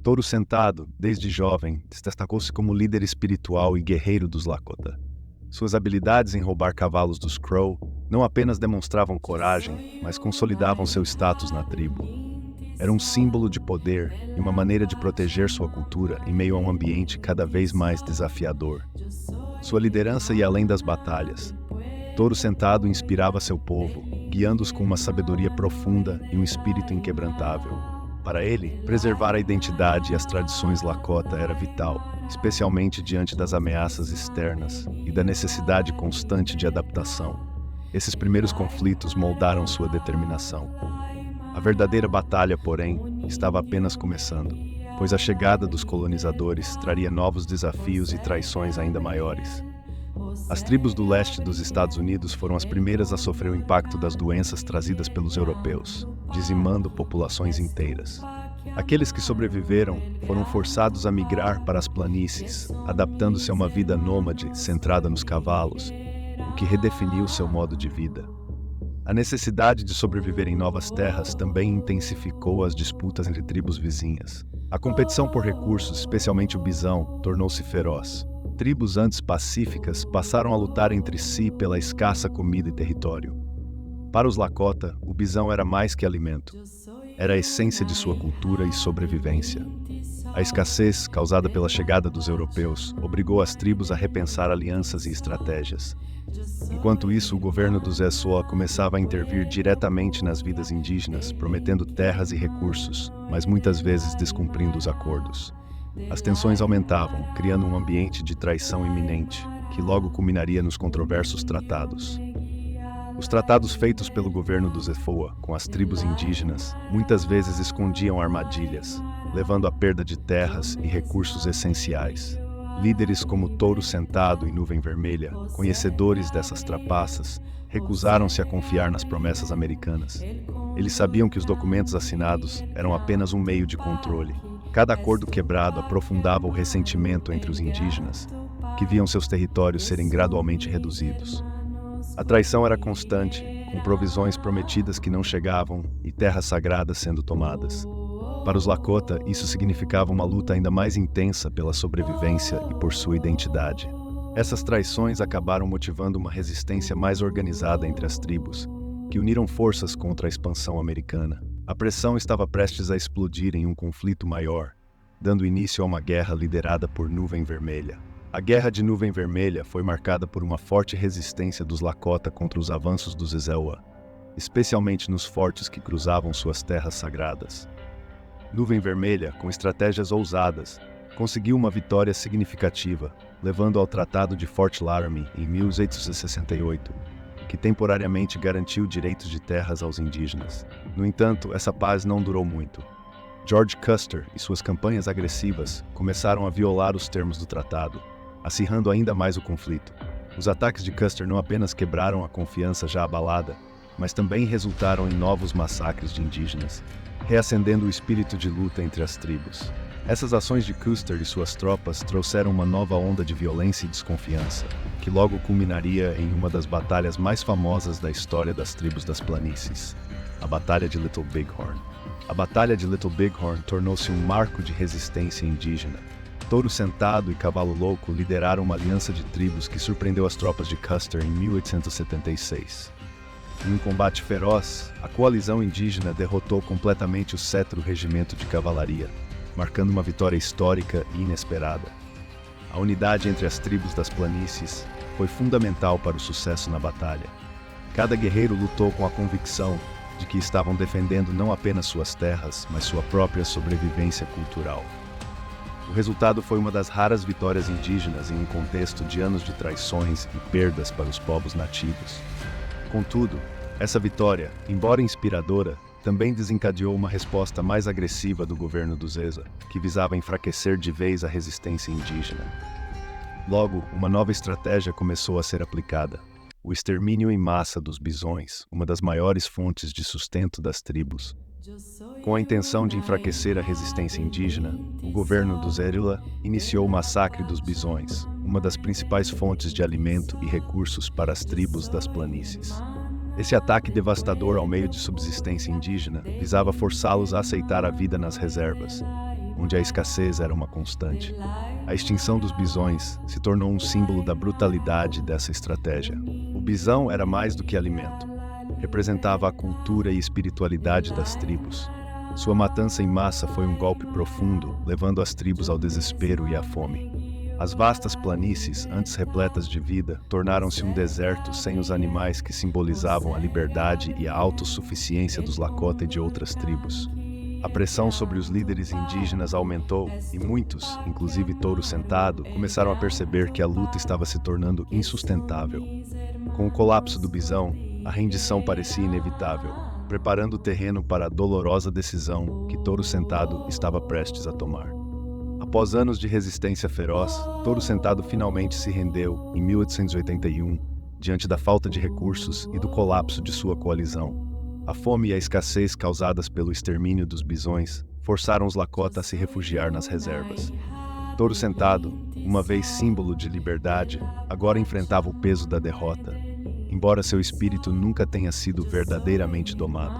Touro Sentado, desde jovem, destacou-se como líder espiritual e guerreiro dos Lakota. Suas habilidades em roubar cavalos dos Crow não apenas demonstravam coragem, mas consolidavam seu status na tribo. Era um símbolo de poder e uma maneira de proteger sua cultura em meio a um ambiente cada vez mais desafiador. Sua liderança ia além das batalhas. Touro Sentado inspirava seu povo, guiando-os com uma sabedoria profunda e um espírito inquebrantável. Para ele, preservar a identidade e as tradições Lakota era vital, especialmente diante das ameaças externas e da necessidade constante de adaptação. Esses primeiros conflitos moldaram sua determinação. A verdadeira batalha, porém, estava apenas começando, pois a chegada dos colonizadores traria novos desafios e traições ainda maiores. As tribos do leste dos Estados Unidos foram as primeiras a sofrer o impacto das doenças trazidas pelos europeus, dizimando populações inteiras. Aqueles que sobreviveram foram forçados a migrar para as planícies, adaptando-se a uma vida nômade centrada nos cavalos, o que redefiniu seu modo de vida. A necessidade de sobreviver em novas terras também intensificou as disputas entre tribos vizinhas. A competição por recursos, especialmente o bisão, tornou-se feroz. Tribos antes pacíficas passaram a lutar entre si pela escassa comida e território. Para os Lakota, o bisão era mais que alimento. Era a essência de sua cultura e sobrevivência. A escassez, causada pela chegada dos europeus, obrigou as tribos a repensar alianças e estratégias. Enquanto isso, o governo do Zé Soa começava a intervir diretamente nas vidas indígenas, prometendo terras e recursos, mas muitas vezes descumprindo os acordos. As tensões aumentavam, criando um ambiente de traição iminente, que logo culminaria nos controversos tratados. Os tratados feitos pelo governo do Zefoa com as tribos indígenas muitas vezes escondiam armadilhas, levando à perda de terras e recursos essenciais. Líderes como Touro Sentado e Nuvem Vermelha, conhecedores dessas trapaças, recusaram-se a confiar nas promessas americanas. Eles sabiam que os documentos assinados eram apenas um meio de controle. Cada acordo quebrado aprofundava o ressentimento entre os indígenas, que viam seus territórios serem gradualmente reduzidos. A traição era constante, com provisões prometidas que não chegavam e terras sagradas sendo tomadas. Para os Lakota, isso significava uma luta ainda mais intensa pela sobrevivência e por sua identidade. Essas traições acabaram motivando uma resistência mais organizada entre as tribos, que uniram forças contra a expansão americana. A pressão estava prestes a explodir em um conflito maior, dando início a uma guerra liderada por Nuvem Vermelha. A Guerra de Nuvem Vermelha foi marcada por uma forte resistência dos Lakota contra os avanços dos Zewa, especialmente nos fortes que cruzavam suas terras sagradas. Nuvem Vermelha, com estratégias ousadas, conseguiu uma vitória significativa, levando ao Tratado de Fort Laramie em 1868, que temporariamente garantiu direitos de terras aos indígenas. No entanto, essa paz não durou muito. George Custer e suas campanhas agressivas começaram a violar os termos do tratado, acirrando ainda mais o conflito. Os ataques de Custer não apenas quebraram a confiança já abalada, mas também resultaram em novos massacres de indígenas, reacendendo o espírito de luta entre as tribos. Essas ações de Custer e suas tropas trouxeram uma nova onda de violência e desconfiança, que logo culminaria em uma das batalhas mais famosas da história das tribos das planícies, a Batalha de Little Bighorn. A Batalha de Little Bighorn tornou-se um marco de resistência indígena. Touro Sentado e Cavalo Louco lideraram uma aliança de tribos que surpreendeu as tropas de Custer em 1876. Em um combate feroz, a coalizão indígena derrotou completamente o Cetro Regimento de Cavalaria, marcando uma vitória histórica e inesperada. A unidade entre as tribos das planícies foi fundamental para o sucesso na batalha. Cada guerreiro lutou com a convicção de que estavam defendendo não apenas suas terras, mas sua própria sobrevivência cultural. O resultado foi uma das raras vitórias indígenas em um contexto de anos de traições e perdas para os povos nativos. Contudo, essa vitória, embora inspiradora, também desencadeou uma resposta mais agressiva do governo do Zeza, que visava enfraquecer de vez a resistência indígena. Logo, uma nova estratégia começou a ser aplicada: o extermínio em massa dos bisões, uma das maiores fontes de sustento das tribos. Com a intenção de enfraquecer a resistência indígena, o governo do Zerila iniciou o massacre dos bisões, uma das principais fontes de alimento e recursos para as tribos das planícies. Esse ataque devastador ao meio de subsistência indígena visava forçá-los a aceitar a vida nas reservas. onde a escassez era uma constante. A extinção dos bisões se tornou um símbolo da brutalidade dessa estratégia. O bisão era mais do que alimento. Representava a cultura e espiritualidade das tribos. Sua matança em massa foi um golpe profundo, levando as tribos ao desespero e à fome. As vastas planícies, antes repletas de vida, tornaram-se um deserto sem os animais que simbolizavam a liberdade e a autossuficiência dos Lakota e de outras tribos. A pressão sobre os líderes indígenas aumentou e muitos, inclusive Touro Sentado, começaram a perceber que a luta estava se tornando insustentável. Com o colapso do bisão, a rendição parecia inevitável, preparando o terreno para a dolorosa decisão que Touro Sentado estava prestes a tomar. Após anos de resistência feroz, Touro Sentado finalmente se rendeu, em 1881, diante da falta de recursos e do colapso de sua coalizão. A fome e a escassez causadas pelo extermínio dos bisões forçaram os Lakota a se refugiar nas reservas. Touro Sentado, uma vez símbolo de liberdade, agora enfrentava o peso da derrota, embora seu espírito nunca tenha sido verdadeiramente domado.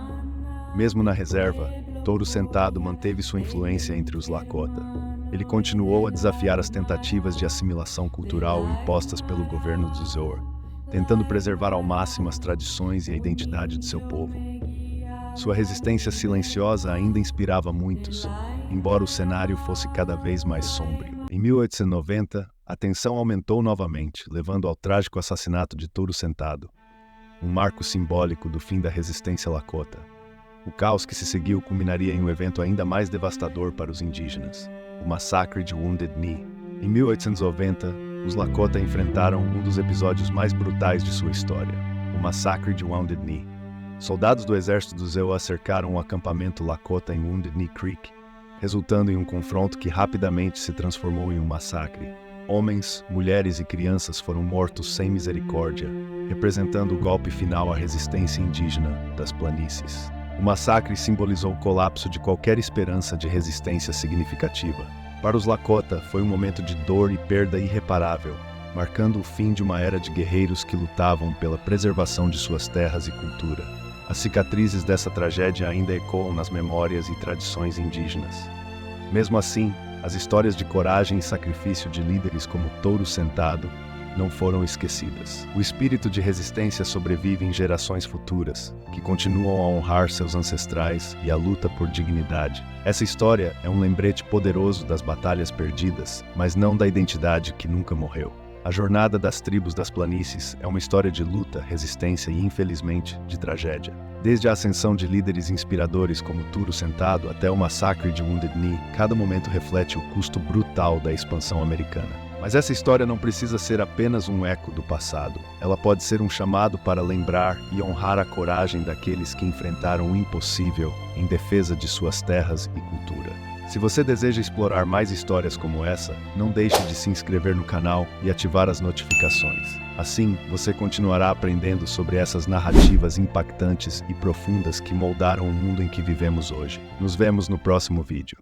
Mesmo na reserva, Touro Sentado manteve sua influência entre os Lakota. Ele continuou a desafiar as tentativas de assimilação cultural impostas pelo governo dos Zoar, tentando preservar ao máximo as tradições e a identidade de seu povo. Sua resistência silenciosa ainda inspirava muitos, embora o cenário fosse cada vez mais sombrio. Em 1890, a tensão aumentou novamente, levando ao trágico assassinato de Touro Sentado, um marco simbólico do fim da resistência Lakota. O caos que se seguiu culminaria em um evento ainda mais devastador para os indígenas, o massacre de Wounded Knee. Em 1890, os Lakota enfrentaram um dos episódios mais brutais de sua história, o massacre de Wounded Knee. Soldados do exército dos Zoar cercaram um acampamento Lakota em Wounded Knee Creek, resultando em um confronto que rapidamente se transformou em um massacre. Homens, mulheres e crianças foram mortos sem misericórdia, representando o golpe final à resistência indígena das planícies. O massacre simbolizou o colapso de qualquer esperança de resistência significativa. Para os Lakota, foi um momento de dor e perda irreparável, marcando o fim de uma era de guerreiros que lutavam pela preservação de suas terras e cultura. As cicatrizes dessa tragédia ainda ecoam nas memórias e tradições indígenas. Mesmo assim, as histórias de coragem e sacrifício de líderes como Touro Sentado não foram esquecidas. O espírito de resistência sobrevive em gerações futuras, que continuam a honrar seus ancestrais e a luta por dignidade. Essa história é um lembrete poderoso das batalhas perdidas, mas não da identidade que nunca morreu. A jornada das tribos das planícies é uma história de luta, resistência e, infelizmente, de tragédia. Desde a ascensão de líderes inspiradores como Touro Sentado até o massacre de Wounded Knee, cada momento reflete o custo brutal da expansão americana. Mas essa história não precisa ser apenas um eco do passado. Ela pode ser um chamado para lembrar e honrar a coragem daqueles que enfrentaram o impossível em defesa de suas terras e cultura. Se você deseja explorar mais histórias como essa, não deixe de se inscrever no canal e ativar as notificações. Assim, você continuará aprendendo sobre essas narrativas impactantes e profundas que moldaram o mundo em que vivemos hoje. Nos vemos no próximo vídeo.